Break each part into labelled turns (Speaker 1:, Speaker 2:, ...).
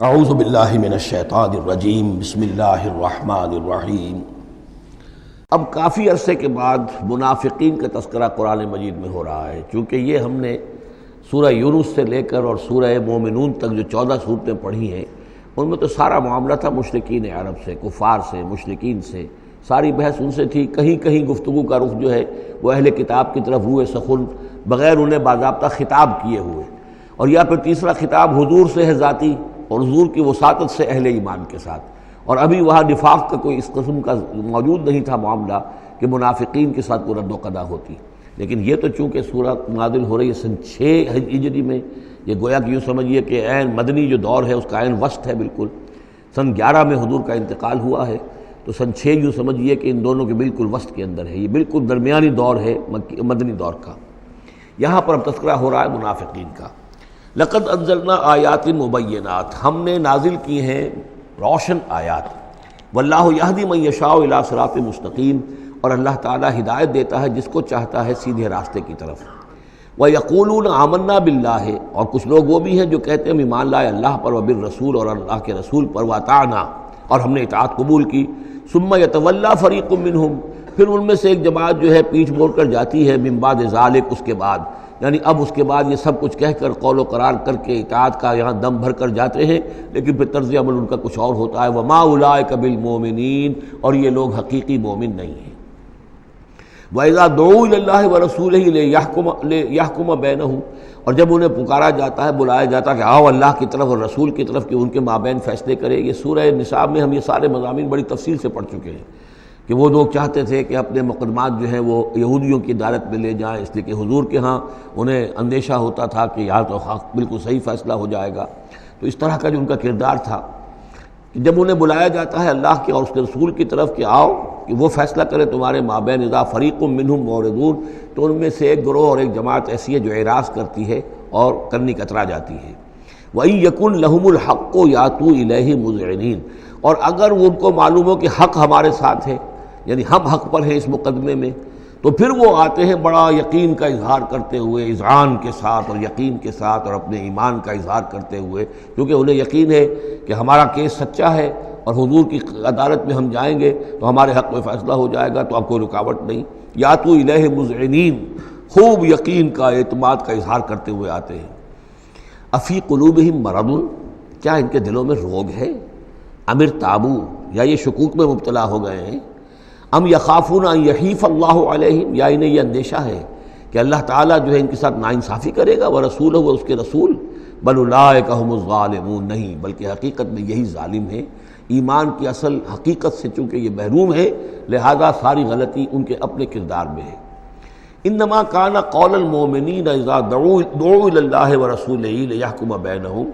Speaker 1: اعوذ باللہ من الشیطان الرجیم بسم اللہ الرحمن الرحیم۔ اب کافی عرصے کے بعد منافقین کا تذکرہ قرآن مجید میں ہو رہا ہے، چونکہ یہ ہم نے سورہ یونس سے لے کر اور سورہ مومنون تک جو 14 صورتیں پڑھی ہیں ان میں تو سارا معاملہ تھا مشرکین عرب سے، کفار سے، مشرکین سے، ساری بحث ان سے تھی۔ کہیں کہیں گفتگو کا رخ جو ہے وہ اہل کتاب کی طرف روئے سخن بغیر انہیں باضابطہ خطاب کیے ہوئے، اور یا پھر تیسرا خطاب حضور سے ہے ذاتی، اور حضور کی وساطت سے اہل ایمان کے ساتھ، اور ابھی وہاں نفاق کا کوئی اس قسم کا موجود نہیں تھا معاملہ کہ منافقین کے ساتھ کوئی رد و قدا ہوتی۔ لیکن یہ تو چونکہ سورہ نازل ہو رہی ہے سن 6 ہجری میں، یہ گویا کہ یوں سمجھیے کہ عین مدنی جو دور ہے اس کا عین وسط ہے، بالکل سن 11 میں حضور کا انتقال ہوا ہے، تو سن 6 یوں سمجھیے کہ ان دونوں کے بالکل وسط کے اندر ہے، یہ بالکل درمیانی دور ہے مدنی دور کا۔ یہاں پر اب تذکرہ ہو رہا ہے منافقین کا۔ لقد انزلنا آیات مبینات، ہم نے نازل کی ہیں روشن آیات۔ واللہ یہدی من یشاء الی صراط مستقیم، اور اللہ تعالیٰ ہدایت دیتا ہے جس کو چاہتا ہے سیدھے راستے کی طرف۔ وَيَقُولُونَ آمَنَّا بِاللَّهِ، اور کچھ لوگ وہ بھی ہیں جو کہتے ہیں ہم ایمان لائے اللہ پر، وبالرسول، اور اللہ کے رسول پر، وَأَطَعْنَا، اور ہم نے اطاعت قبول کی۔ ثُمَّ يَتَوَلَّىٰ فَرِيقٌ مِّنْهُمْ، پھر ان میں سے ایک جماعت جو ہے پیچھ موڑ کر جاتی ہے، من بعد ذالک، اس کے بعد، یعنی اب اس کے بعد یہ سب کچھ کہہ کر قول و قرار کر کے اطاعت کا یہاں دم بھر کر جاتے ہیں، لیکن پھر طرز عمل ان کا کچھ اور ہوتا ہے۔ وما اولئک بالمؤمنین، اور یہ لوگ حقیقی مومن نہیں ہیں۔ وَإِذَا دُعُوا إِلَى اللَّهِ وَرَسُولِهِ لِيَحْكُمَ بَيْنَهُمْ، اور جب انہیں پکارا جاتا ہے، بلایا جاتا ہے کہ آؤ اللہ کی طرف اور رسول کی طرف کہ ان کے مابین فیصلے کرے۔ یہ سورہ نساء میں ہم یہ سارے مضامین بڑی تفصیل سے پڑھ چکے ہیں کہ وہ لوگ چاہتے تھے کہ اپنے مقدمات جو ہیں وہ یہودیوں کی عدالت میں لے جائیں، اس لیے کہ حضور کے ہاں انہیں اندیشہ ہوتا تھا کہ یہاں تو بالکل صحیح فیصلہ ہو جائے گا۔ تو اس طرح کا جو ان کا کردار تھا کہ جب انہیں بلایا جاتا ہے اللہ کے اور اس کے رسول کی طرف کہ آؤ کہ وہ فیصلہ کرے تمہارے مابین، اذا فریق منہم معرضون، تو ان میں سے ایک گروہ اور ایک جماعت ایسی ہے جو اعراض کرتی ہے اور کرنی کترا جاتی ہے۔ وَإِن يَكُن لَهُمُ الْحَقُّ يَأْتُوا إِلَيْهِ مُذْعِنِينَ، اور اگر ان کو معلوم ہو کہ حق ہمارے ساتھ ہے، یعنی ہم حق پر ہیں اس مقدمے میں، تو پھر وہ آتے ہیں بڑا یقین کا اظہار کرتے ہوئے، اذعان کے ساتھ اور یقین کے ساتھ اور اپنے ایمان کا اظہار کرتے ہوئے، کیونکہ انہیں یقین ہے کہ ہمارا کیس سچا ہے اور حضور کی عدالت میں ہم جائیں گے تو ہمارے حق میں فیصلہ ہو جائے گا، تو اب کوئی رکاوٹ نہیں۔ یاتوا الیہ مذعنین، خوب یقین کا، اعتماد کا اظہار کرتے ہوئے آتے ہیں۔ افی قلوبہم مرض، کیا ان کے دلوں میں روگ ہے؟ ام ارتابوا، یا یہ شکوک میں مبتلا ہو گئے ہیں؟ ام یخافون ان یحیف اللہ علیہم، یا انہیں یہ اندیشہ ہے کہ اللہ تعالیٰ جو ہے ان کے ساتھ ناانصافی کرے گا، ورسولہ، و اس کے رسول، بل اولئک ھم الظالمون، نہیں بلکہ حقیقت میں یہی ظالم ہیں۔ ایمان کی اصل حقیقت سے چونکہ یہ محروم ہے، لہذا ساری غلطی ان کے اپنے کردار میں ہے۔ انما کان قول المؤمنین اذا دعوا الی اللہ ورسولہ لیحکم بینہم،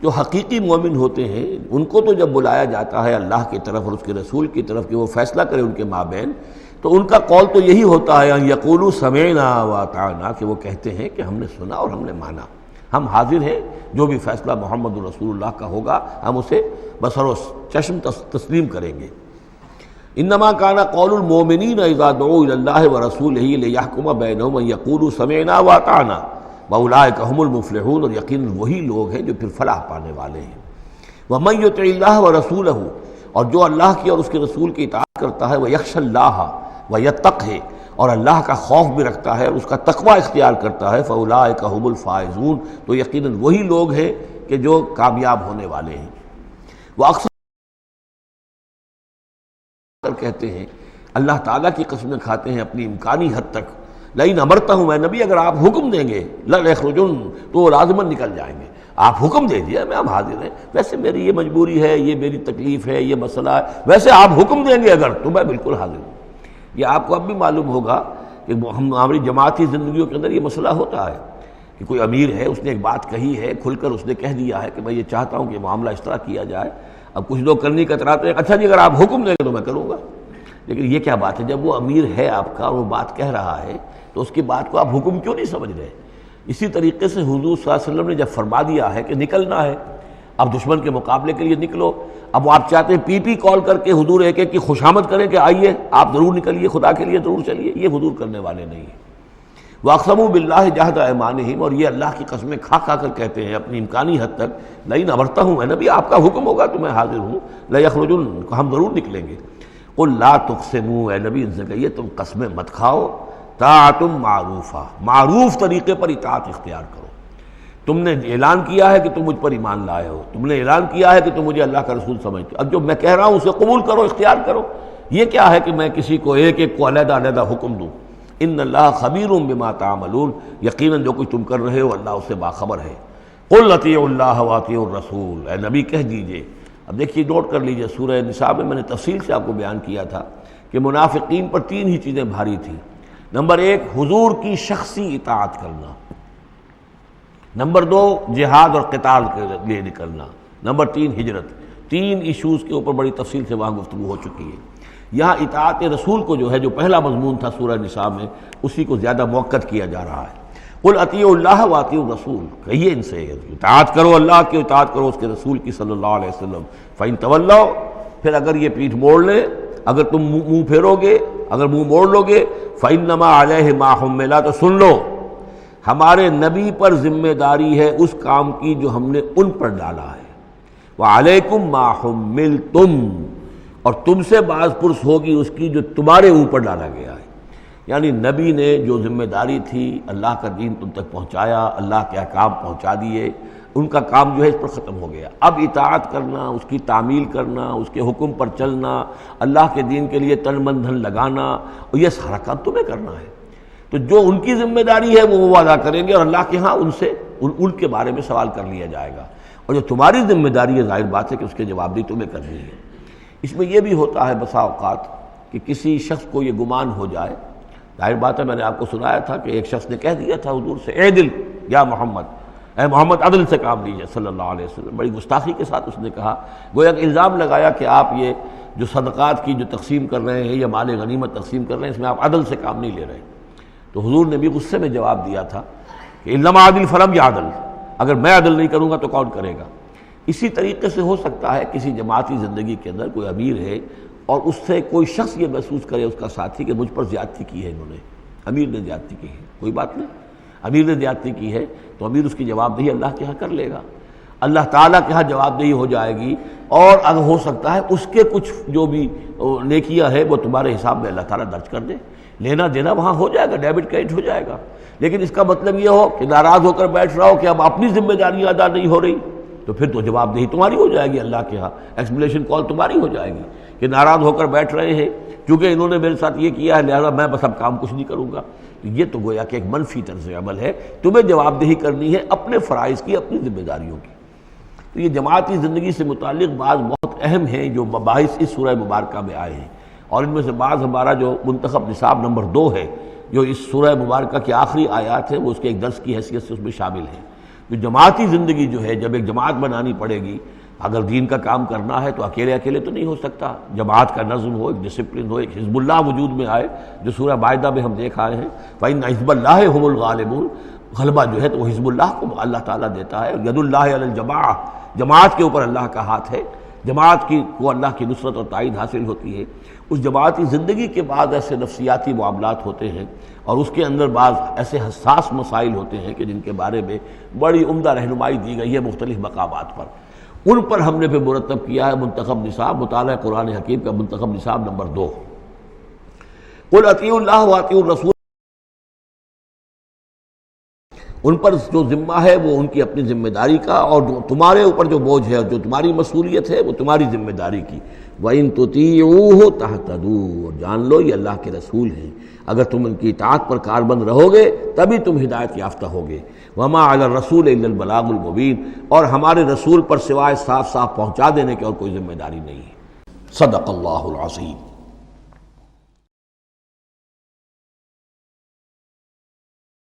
Speaker 1: جو حقیقی مومن ہوتے ہیں ان کو تو جب بلایا جاتا ہے اللہ کی طرف اور اس کے رسول کی طرف کہ وہ فیصلہ کرے ان کے مابین، تو ان کا قول تو یہی ہوتا ہے ان یقولوا سمعنا واطعنا، کہ وہ کہتے ہیں کہ ہم نے سنا اور ہم نے مانا، ہم حاضر ہیں، جو بھی فیصلہ محمد رسول اللہ کا ہوگا ہم اسے بصر و چشم تسلیم کریں گے۔ انما کان قول المؤمنین اذا دعوا الی اللہ ورسولہ لیحکم بینہم ان یقولوا سمعنا واطعنا وَأُولَئِكَ هُمُ الْمُفْلِحُونَ، اور یقیناً وہی لوگ ہیں جو پھر فلاح پانے والے ہیں۔ وَمَن يُطِعِ اللَّهَ وَرَسُولَهُ، اور جو اللہ کی اور اس کے رسول کی اطاعت کرتا ہے، وَيَخْشَ اللَّهَ وَيَتَّقْهِ، اور اللہ کا خوف بھی رکھتا ہے اور اس کا تقوی اختیار کرتا ہے، فَأُولَئِكَ هُمُ الْفَائِزُونَ، تو یقیناً وہی لوگ ہیں کہ جو کامیاب ہونے والے ہیں۔ وہ اکثر کہتے ہیں، اللہ تعالیٰ کی قسمیں کھاتے ہیں اپنی امکانی حد تک، لئن امرتہم، اے نبی اگر آپ حکم دیں گے، لَيَخْرُجُنَّ، تو وہ لازماً نکل جائیں گے۔ آپ حکم دے دیے میں ہم حاضر ہیں، ویسے میری یہ مجبوری ہے، یہ میری تکلیف ہے، یہ مسئلہ ہے، ویسے آپ حکم دیں گے اگر تو میں بالکل حاضر ہوں۔ یہ آپ کو اب بھی معلوم ہوگا کہ ہماری جماعتی زندگیوں کے اندر یہ مسئلہ ہوتا ہے کہ کوئی امیر ہے، اس نے ایک بات کہی ہے، کھل کر اس نے کہہ دیا ہے کہ میں یہ چاہتا ہوں کہ معاملہ اس طرح کیا جائے۔ اب کچھ لوگ کرنے کتراتے ہیں، اچھا جی اگر آپ حکم دیں گے تو میں کروں گا۔ لیکن یہ کیا بات ہے؟ جب وہ امیر ہے آپ کا اور وہ بات کہہ رہا ہے تو اس کی بات کو آپ حکم کیوں نہیں سمجھ رہے؟ اسی طریقے سے حضور صلی اللہ علیہ وسلم نے جب فرما دیا ہے کہ نکلنا ہے، اب دشمن کے مقابلے کے لیے نکلو، اب وہ آپ چاہتے ہیں پی پی کال کر کے حضور ایک ایک کی خوشامد کریں کہ آئیے آپ ضرور نکلیے، خدا کے لیے ضرور چلیے، یہ حضور کرنے والے نہیں ہیں۔ وَأَقْسَمُوا بِاللَّهِ جَهْدَ أَيْمَانِهِمْ، اور یہ اللہ کی قسمیں کھا کھا کر کہتے ہیں اپنی امکانی حد تک، لئن أَمَرْتَهُمْ، اے نبی آپ کا حکم ہوگا تو میں حاضر ہوں، لَيَخْرُجُنَّ، ہم ضرور نکلیں گے۔ قُلْ لَا تُقْسِمُوا، اے نبی ان سے کہیے تم قسمیں مت کھاؤ، طاعۃ معروفہ، معروف طریقے پر اطاعت اختیار کرو۔ تم نے اعلان کیا ہے کہ تم مجھ پر ایمان لائے ہو، تم نے اعلان کیا ہے کہ تم مجھے اللہ کا رسول سمجھتے ہو، اب جو میں کہہ رہا ہوں اسے قبول کرو، اختیار کرو۔ یہ کیا ہے کہ میں کسی کو ایک ایک کو علیحدہ علیحدہ حکم دوں؟ ان اللہ خبیر بما تعملون، یقیناً جو کچھ تم کر رہے ہو اللہ اس سے باخبر ہے۔ قل اطیعوا اللہ واطیعوا الرسول، اے نبی کہہ دیجئے۔ اب دیکھیے نوٹ کر لیجئے، سورہ نساء میں نے تفصیل سے آپ کو بیان کیا تھا کہ منافقین پر تین ہی چیزیں بھاری تھیں۔ نمبر ایک، حضور کی شخصی اطاعت کرنا۔ نمبر دو، جہاد اور قتال کے لیے نکلنا۔ نمبر تین، ہجرت۔ تین ایشوز کے اوپر بڑی تفصیل سے وہاں گفتگو ہو چکی ہے۔ یہاں اطاعت رسول کو جو ہے، جو پہلا مضمون تھا سورہ نساء میں، اسی کو زیادہ موقت کیا جا رہا ہے۔ قل اطیعوا اللہ واطیعوا الرسول، کہیے ان سے اطاعت کرو، اللہ کی اطاعت کرو، اس کے رسول کی صلی اللہ علیہ وسلم۔ فإن تولوا، پھر اگر یہ پیٹھ موڑ لیں، اگر تم منہ پھیرو گے، اگر منہ موڑ لو گے، فإنما علیہ ما حمل، تو سن لو ہمارے نبی پر ذمہ داری ہے اس کام کی جو ہم نے ان پر ڈالا ہے۔ وعلیکم ما حملتم، اور تم سے باز پرس ہوگی اس کی جو تمہارے اوپر ڈالا گیا ہے۔ یعنی نبی نے جو ذمہ داری تھی اللہ کا دین تم تک پہنچایا، اللہ کے احکام پہنچا دیے، ان کا کام جو ہے اس پر ختم ہو گیا۔ اب اطاعت کرنا، اس کی تعمیل کرنا، اس کے حکم پر چلنا، اللہ کے دین کے لیے تن من دھن لگانا، اور یہ سارا کام تمہیں کرنا ہے۔ تو جو ان کی ذمہ داری ہے وہ ادا کریں گے، اور اللہ کے ہاں ان سے ان کے بارے میں سوال کر لیا جائے گا، اور جو تمہاری ذمہ داری ہے ظاہر بات ہے کہ اس کے جواب بھی تمہیں کرنی ہے۔ اس میں یہ بھی ہوتا ہے بسا اوقات کہ کسی شخص کو یہ گمان ہو جائے، ظاہر بات ہے میں نے آپ کو سنایا تھا کہ ایک شخص نے کہہ دیا تھا حضور سے، اے دل یا محمد، اے محمد عدل سے کام لیجیے صلی اللہ علیہ وسلم۔ بڑی گستاخی کے ساتھ اس نے کہا، گویا کہ الزام لگایا کہ آپ یہ جو صدقات کی جو تقسیم کر رہے ہیں یا مال غنیمت تقسیم کر رہے ہیں، اس میں آپ عدل سے کام نہیں لے رہے۔ تو حضور نے بھی غصے میں جواب دیا تھا کہ انما عدل فلم یا عدل، اگر میں عدل نہیں کروں گا تو کون کرے گا۔ اسی طریقے سے ہو سکتا ہے کسی جماعتی زندگی کے اندر کوئی امیر ہے اور اس سے کوئی شخص یہ محسوس کرے، اس کا ساتھی، کہ مجھ پر زیادتی کی ہے انہوں نے، امیر نے زیادتی کی ہے، کوئی بات نہیں، امیر نے زیادتی کی ہے تو امیر اس کی جواب دہی اللہ کے ہاں کر لے گا، اللہ تعالیٰ کے ہاں جواب دہی ہو جائے گی، اور اگر ہو سکتا ہے اس کے کچھ جو بھی نیکیاں ہے وہ تمہارے حساب میں اللہ تعالیٰ درج کر دے، لینا دینا وہاں ہو جائے گا، ڈیبٹ کریڈٹ ہو جائے گا۔ لیکن اس کا مطلب یہ ہو کہ ناراض ہو کر بیٹھ رہا ہو کہ اب اپنی ذمہ داریاں ادا نہیں ہو رہی، تو پھر تو جواب دہی تمہاری ہو جائے گی اللہ کے ہاں، ایکسپلیشن کال تمہاری ہو جائے گی کہ ناراض ہو کر بیٹھ رہے ہیں کیونکہ انہوں نے میرے ساتھ یہ کیا ہے، لہذا میں بس اب کام کچھ نہیں کروں گا۔ یہ تو گویا کہ ایک منفی طرز عمل ہے، تمہیں جواب دہی کرنی ہے اپنے فرائض کی، اپنی ذمہ داریوں کی۔ تو یہ جماعتی زندگی سے متعلق بعض بہت اہم ہیں جو مباحث اس سورہ مبارکہ میں آئے ہیں، اور ان میں سے بعض ہمارا جو منتخب نصاب نمبر 2 ہے، جو اس سورہ مبارکہ کی آخری آیات ہیں، وہ اس کے ایک درس کی حیثیت سے اس میں شامل ہے۔ جو جماعتی زندگی جو ہے، جب ایک جماعت بنانی پڑے گی، اگر دین کا کام کرنا ہے تو اکیلے اکیلے تو نہیں ہو سکتا، جماعت کا نظم ہو، ایک ڈسپلن ہو، ایک حزب اللہ وجود میں آئے، جو سورہ مائدہ میں ہم دیکھ آئے ہیں، فَإِنَّ حِزْبَ اللَّهِ هُمُ الْغَالِبُونَ، غلبہ جو ہے تو وہ حزب اللہ کو اللہ تعالیٰ دیتا ہے، ید اللہ علی الجماعہ، جماعت کے اوپر اللہ کا ہاتھ ہے، جماعت کی کو اللہ کی نصرت اور تائید حاصل ہوتی ہے۔ اس جماعتی زندگی کے بعد ایسے نفسیاتی معاملات ہوتے ہیں، اور اس کے اندر بعض ایسے حساس مسائل ہوتے ہیں کہ جن کے بارے میں بڑی عمدہ رہنمائی دی گئی ہے مختلف مقامات پر، ان پر ہم نے پھر مرتب کیا ہے منتخب نصاب، مطالعہ قرآن حکیم کا منتخب نصاب نمبر 2۔ قل اطیعوا اللہ واطیعوا الرسول، ان پر جو ذمہ ہے وہ ان کی اپنی ذمہ داری کا، اور جو تمہارے اوپر جو بوجھ ہے، جو تمہاری مسئولیت ہے، وہ تمہاری ذمہ داری کی۔ وَإِن تُطِيعُوهُ تَهْتَدُوا، اور جان لو یہ اللہ کے رسول ہیں، اگر تم ان کی اطاعت پر کاربند رہو گے تبھی تم ہدایت یافتہ ہوگے۔ وَمَا عَلَى الرَّسُولِ إِلَّا الْبَلَاغُ الْمُبِينُ، اور ہمارے رسول پر سوائے صاف صاف پہنچا دینے کی اور کوئی ذمہ داری نہیں ہے۔ صدق اللہ العظیم۔